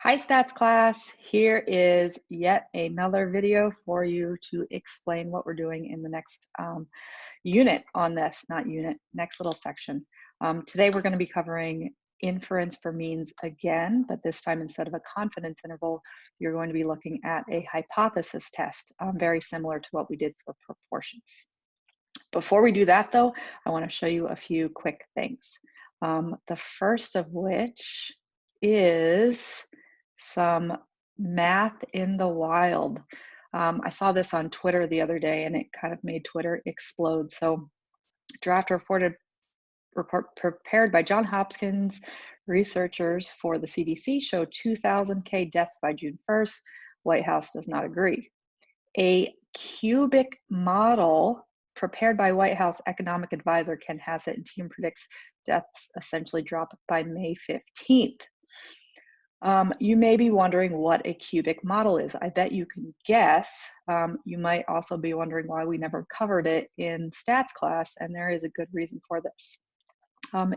Hi stats class, here is yet another video for you to explain what we're doing in the next unit on this, not unit, next little section. Today we're going to be covering inference for means again, but this time instead of a confidence interval, you're going to be looking at a hypothesis test, very similar to what we did for proportions. Before we do that though, I want to show you a few quick things. The first of which is some math in the wild. I saw this on Twitter the other day and it kind of made Twitter explode. So draft report prepared by Johns Hopkins researchers for the CDC show 2,000 deaths by June 1st. White House does not agree. A cubic model prepared by White House economic advisor Ken Hassett and team predicts deaths essentially drop by May 15th. You may be wondering what a cubic model is. I bet you can guess. You might also be wondering why we never covered it in stats class, and there is a good reason for this.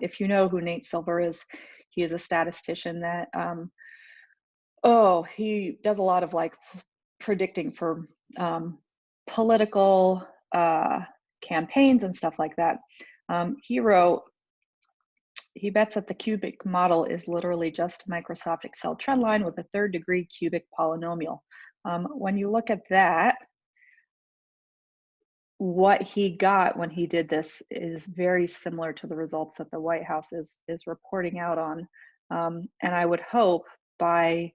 If you know who Nate Silver is, he is a statistician that, he does a lot of like predicting for political campaigns and stuff like that. He wrote, he bets that the cubic model is literally just a microscopic Excel trend line with a third-degree cubic polynomial. When you look at that, what he got when he did this is very similar to the results that the White House is reporting out on. And I would hope by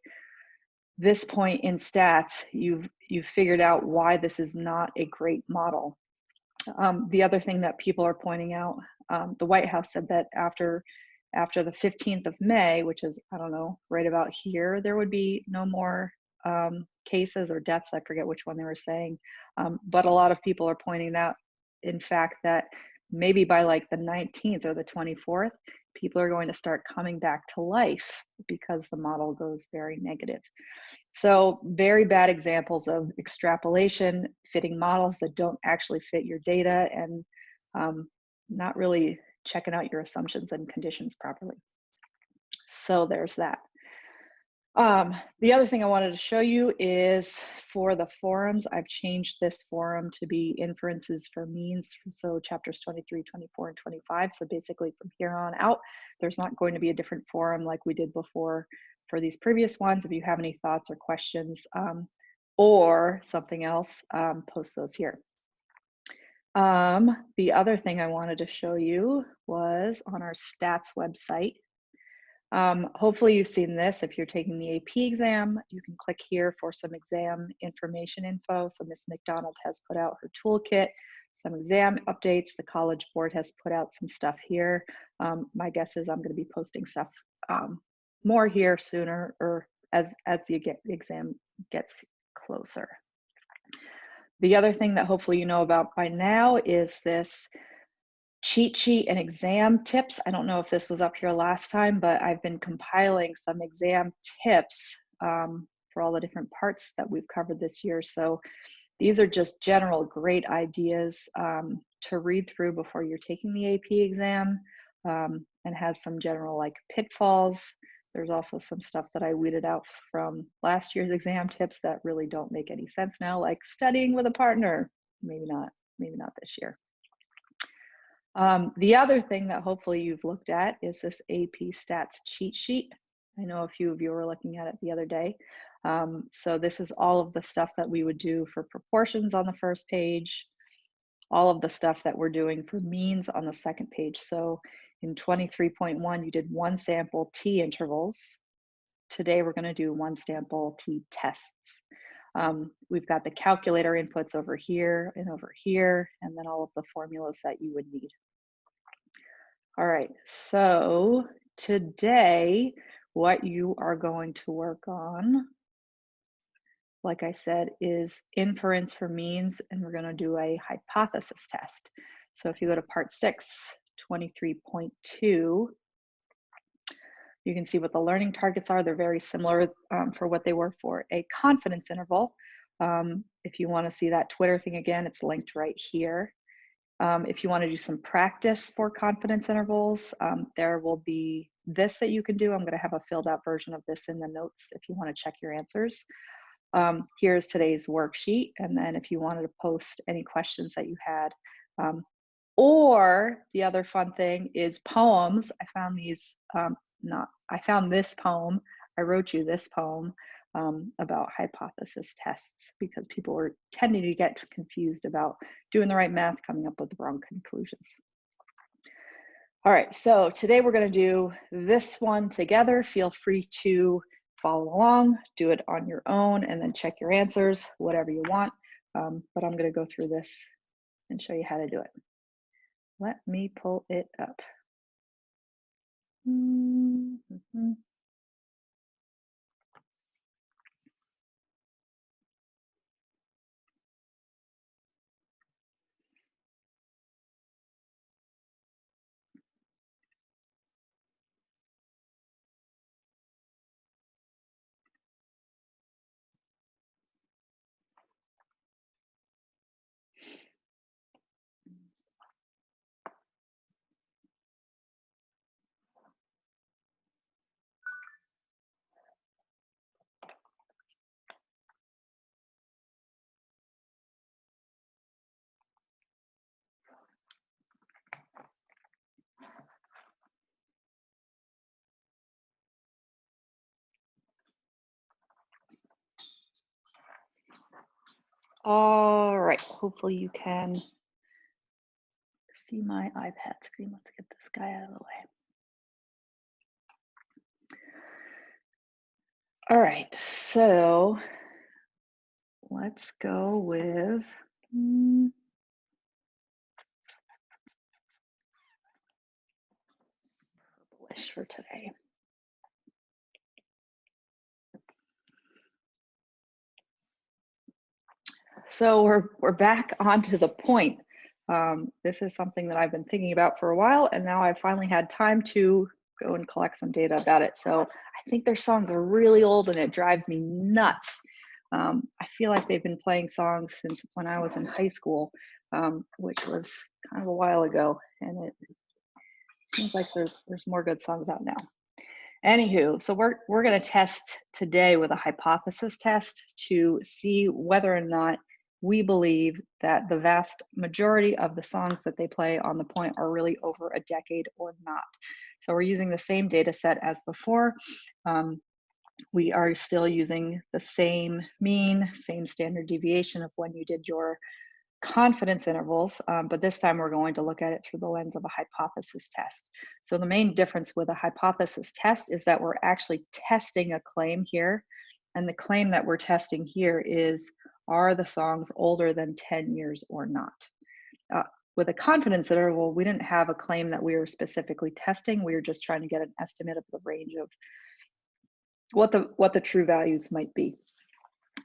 this point in stats, you've figured out why this is not a great model. The other thing that people are pointing out, the White House said that after the 15th of May, which is, I don't know, right about here, there would be no more cases or deaths. I forget which one they were saying. But a lot of people are pointing out, in fact, that maybe by like the 19th or the 24th, people are going to start coming back to life because the model goes very negative. So very bad examples of extrapolation, fitting models that don't actually fit your data, and not really checking out your assumptions and conditions properly. So there's that. The other thing I wanted to show you is for the forums, I've changed this forum to be inferences for means. So chapters 23, 24, and 25. So basically from here on out, there's not going to be a different forum like we did before for these previous ones. If you have any thoughts or questions or something else, post those here. The other thing I wanted to show you was on our stats website. Hopefully you've seen this. If you're taking the AP exam, you can click here for some exam information info. So Ms. McDonald has put out her toolkit, some exam updates. The College Board has put out some stuff here. My guess is I'm going to be posting stuff more here sooner, or as the exam gets closer. The other thing that hopefully you know about by now is this cheat sheet and exam tips. I don't know if this was up here last time, but I've been compiling some exam tips for all the different parts that we've covered this year. So these are just general great ideas to read through before you're taking the AP exam, and has some general like pitfalls. There's also some stuff that I weeded out from last year's exam tips that really don't make any sense now, like studying with a partner. Maybe not this year. The other thing that hopefully you've looked at is this AP Stats cheat sheet. I know a few of you were looking at it the other day. So this is all of the stuff that we would do for proportions on the first page, all of the stuff that we're doing for means on the second page. So in 23.1, you did one sample T intervals. Today we're going to do one sample T tests. We've got the calculator inputs over here, and then all of the formulas that you would need. All right, so today, what you are going to work on, like I said, is inference for means, and we're going to do a hypothesis test. So if you go to part 6, 23.2, you can see what the learning targets are. They're very similar for what they were for a confidence interval. If you want to see that Twitter thing again, it's linked right here. If you want to do some practice for confidence intervals, there will be this that you can do. I'm going to have a filled out version of this in the notes if you want to check your answers. Here's today's worksheet. And then if you wanted to post any questions that you had, or the other fun thing is poems. I found these, I found this poem. I wrote you this poem about hypothesis tests because people were tending to get confused about doing the right math, coming up with the wrong conclusions. All right, so today we're going to do this one together. Feel free to follow along, do it on your own, and then check your answers, whatever you want. But I'm going to go through this and show you how to do it. Let me pull it up. Mm-hmm. All right, hopefully you can see my iPad screen. Let's get this guy out of the way. All right, so let's go with purplish for today. So we're back onto the point. This is something that I've been thinking about for a while, and now I've finally had time to go and collect some data about it. So I think their songs are really old, and it drives me nuts. I feel like they've been playing songs since when I was in high school, which was kind of a while ago, and it seems like there's more good songs out now. Anywho, so we're going to test today with a hypothesis test to see whether or not we believe that the vast majority of the songs that they play on the point are really over a decade or not. So we're using the same data set as before. We are still using the same mean, same standard deviation of when you did your confidence intervals, but this time we're going to look at it through the lens of a hypothesis test. So the main difference with a hypothesis test is that we're actually testing a claim here. And the claim that we're testing here is, are the songs older than 10 years or not? With a confidence interval, we didn't have a claim that we were specifically testing. We were just trying to get an estimate of the range of what the true values might be.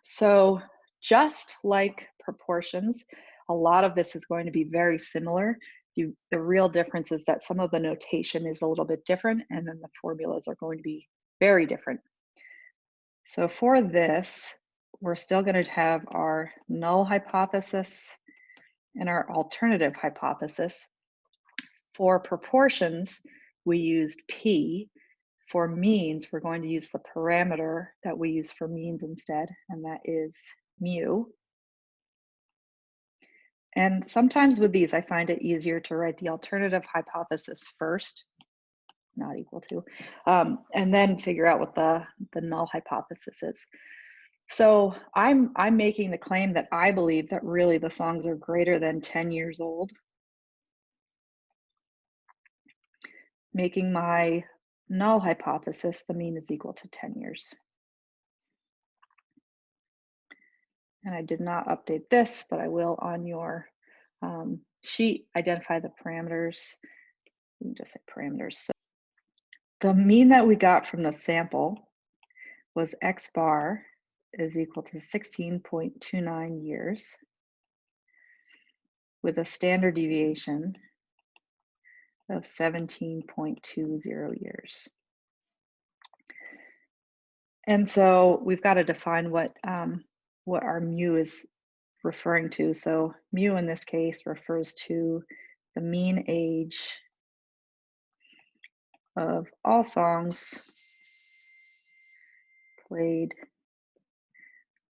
So just like proportions, a lot of this is going to be very similar. The real difference is that some of the notation is a little bit different, and then the formulas are going to be very different. So for this, we're still going to have our null hypothesis and our alternative hypothesis. For proportions, we used P. For means, we're going to use the parameter that we use for means instead, and that is mu. And sometimes with these, I find it easier to write the alternative hypothesis first, not equal to, and then figure out what the null hypothesis is. So I'm making the claim that I believe that really the songs are greater than 10 years old. Making my null hypothesis, the mean is equal to 10 years. And I did not update this, but I will on your sheet identify the parameters. You can just say parameters. So the mean that we got from the sample was X bar is equal to 16.29 years with a standard deviation of 17.20 years. And so we've got to define what our mu is referring to. So mu in this case refers to the mean age of all songs played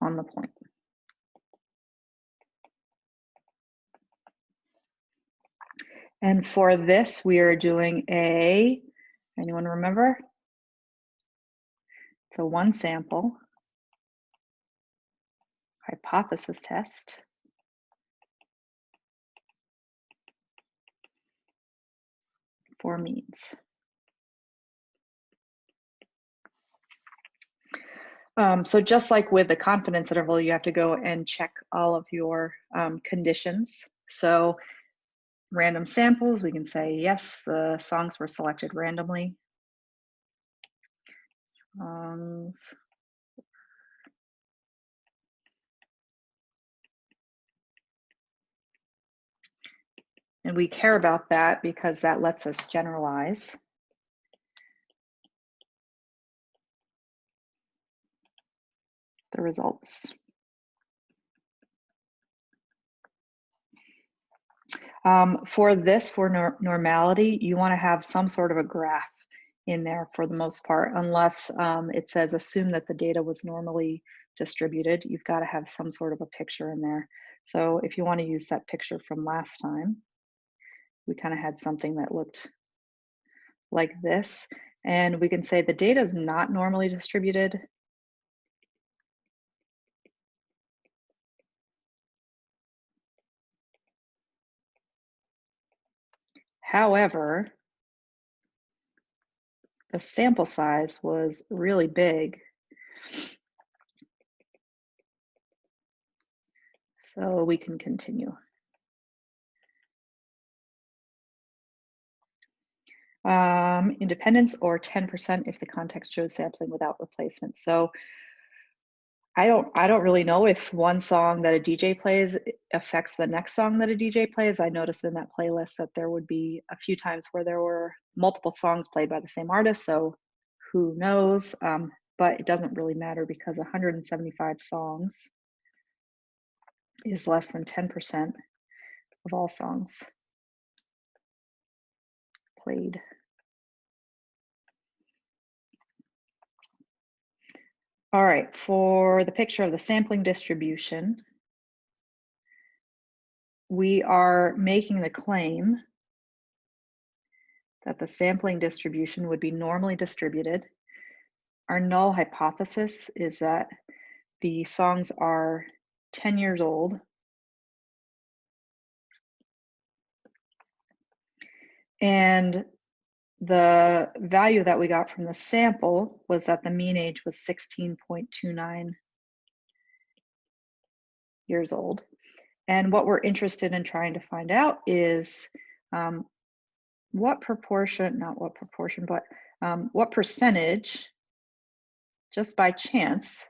on the point. And for this, we are doing anyone remember? It's a one sample hypothesis test. For means. So just like with the confidence interval, you have to go and check all of your conditions. So random samples, we can say, yes, the songs were selected randomly. Songs. And we care about that because that lets us generalize. The results. For this, for normality, you want to have some sort of a graph in there for the most part, unless it says assume that the data was normally distributed. You've got to have some sort of a picture in there. So if you want to use that picture from last time, we kind of had something that looked like this. And we can say the data is not normally distributed. However, the sample size was really big. So we can continue. Independence or 10% if the context shows sampling without replacement. So I don't really know if one song that a DJ plays affects the next song that a DJ plays. I noticed in that playlist that there would be a few times where there were multiple songs played by the same artist. So who knows? But it doesn't really matter because 175 songs is less than 10% of all songs played. All right, for the picture of the sampling distribution, we are making the claim that the sampling distribution would be normally distributed. Our null hypothesis is that the songs are 10 years old. And the value that we got from the sample was that the mean age was 16.29 years old. And what we're interested in trying to find out is what percentage, just by chance,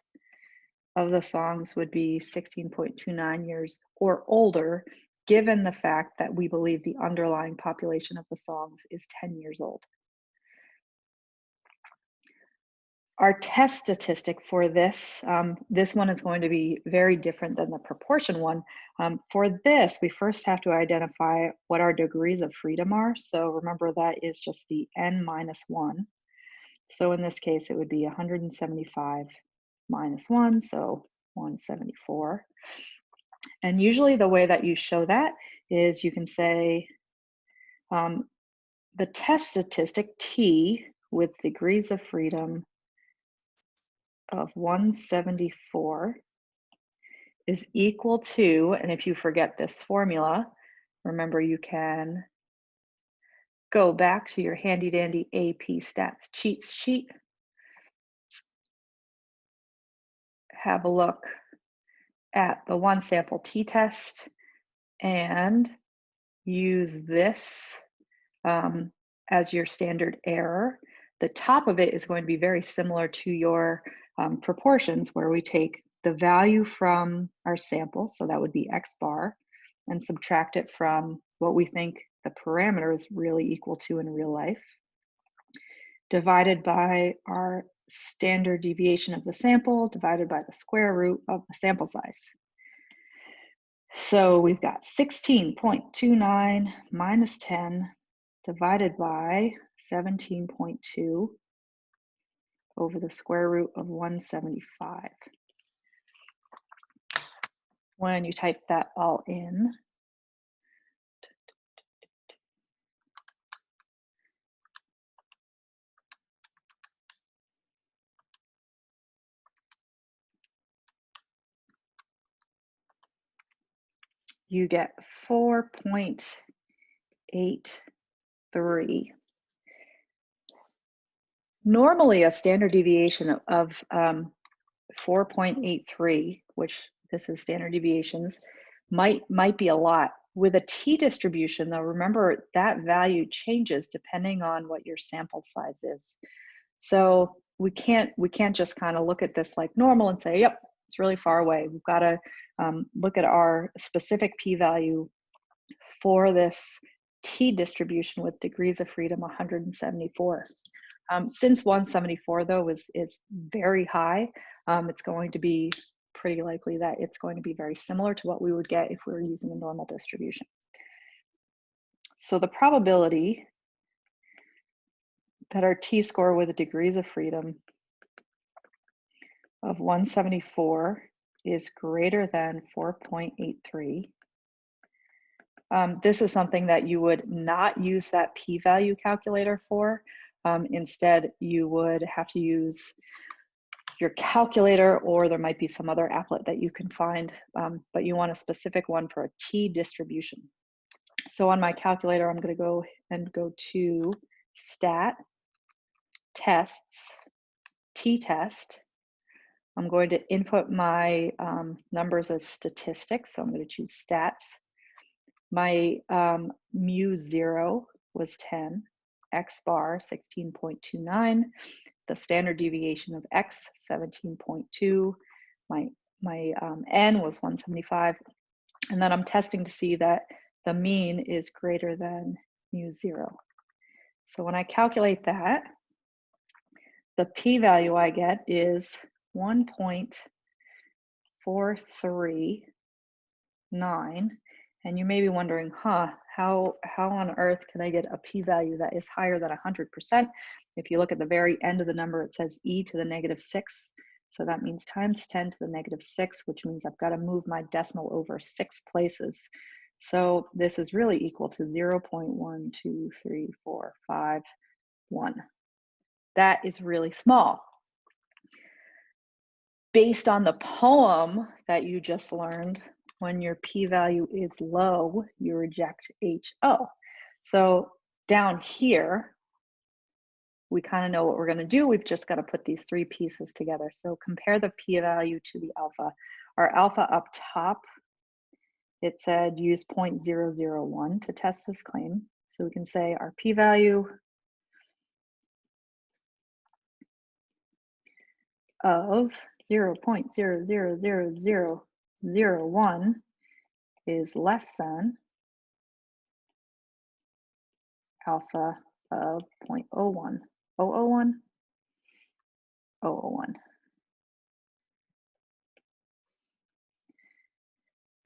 of the songs would be 16.29 years or older, given the fact that we believe the underlying population of the songs is 10 years old. Our test statistic for this, this one is going to be very different than the proportion one. For this, we first have to identify what our degrees of freedom are. So remember that is just the n minus 1. So in this case, it would be 175 minus 1, so 174. And usually the way that you show that is you can say the test statistic T with degrees of freedom of 174 is equal to, and if you forget this formula, remember you can go back to your handy dandy AP Stats cheat sheet, have a look at the one sample t-test and use this as your standard error. The top of it is going to be very similar to your proportions, where we take the value from our sample, so that would be X bar, and subtract it from what we think the parameter is really equal to in real life, divided by our standard deviation of the sample, divided by the square root of the sample size. So we've got 16.29 minus 10 divided by 17.2 over the square root of 175. When you type that all in, you get 4.83. Normally, a standard deviation of 4.83, which this is standard deviations, might be a lot. With a t-distribution, though, remember that value changes depending on what your sample size is. So we can't just kind of look at this like normal and say, yep, it's really far away. We've got to look at our specific p-value for this t-distribution with degrees of freedom 174. Since 174 though is very high, it's going to be pretty likely that it's going to be very similar to what we would get if we were using a normal distribution. So the probability that our t-score with degrees of freedom of 174 is greater than 4.83. This is something that you would not use that p-value calculator for. Instead, you would have to use your calculator, or there might be some other applet that you can find, but you want a specific one for a t-distribution. So on my calculator, I'm going to go to stat, tests, t-test. I'm going to input my numbers as statistics, so I'm going to choose stats. My mu0 was 10, x bar 16.29, the standard deviation of x 17.2, my n was 175, and then I'm testing to see that the mean is greater than mu0. So when I calculate that, the p-value I get is 1.439. And you may be wondering, how on earth can I get a p-value that is higher than 100%? If you look at the very end of the number, it says e to the negative 6. So that means times 10 to the negative 6, which means I've got to move my decimal over 6 places. So this is really equal to 0.1234551. That is really small. Based on the poem that you just learned, when your p-value is low, you reject HO. So down here, we kind of know what we're going to do. We've just got to put these three pieces together. So compare the p-value to the alpha. Our alpha up top, it said use 0.001 to test this claim. So we can say our p-value of 0.00001 is less than alpha of 0.01. 001? 001.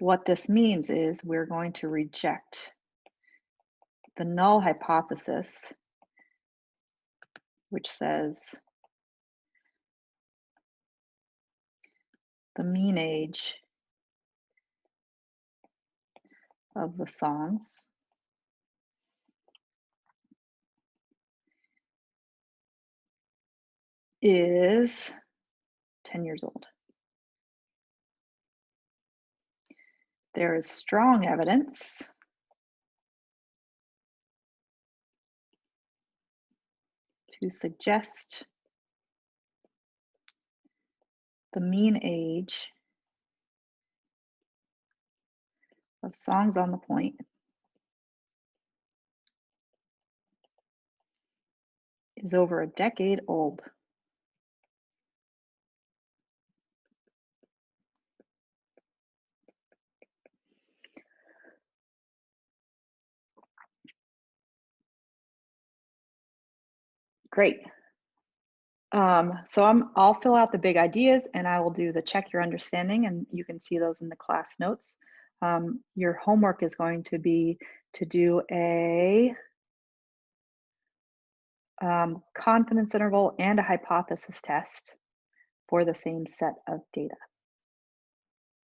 What this means is we're going to reject the null hypothesis, which says the mean age of the songs is 10 years old. There is strong evidence to suggest the mean age of songs on the point is over a decade old. Great. So I'll fill out the big ideas and I will do the check your understanding, and you can see those in the class notes. Your homework is going to be to do a confidence interval and a hypothesis test for the same set of data.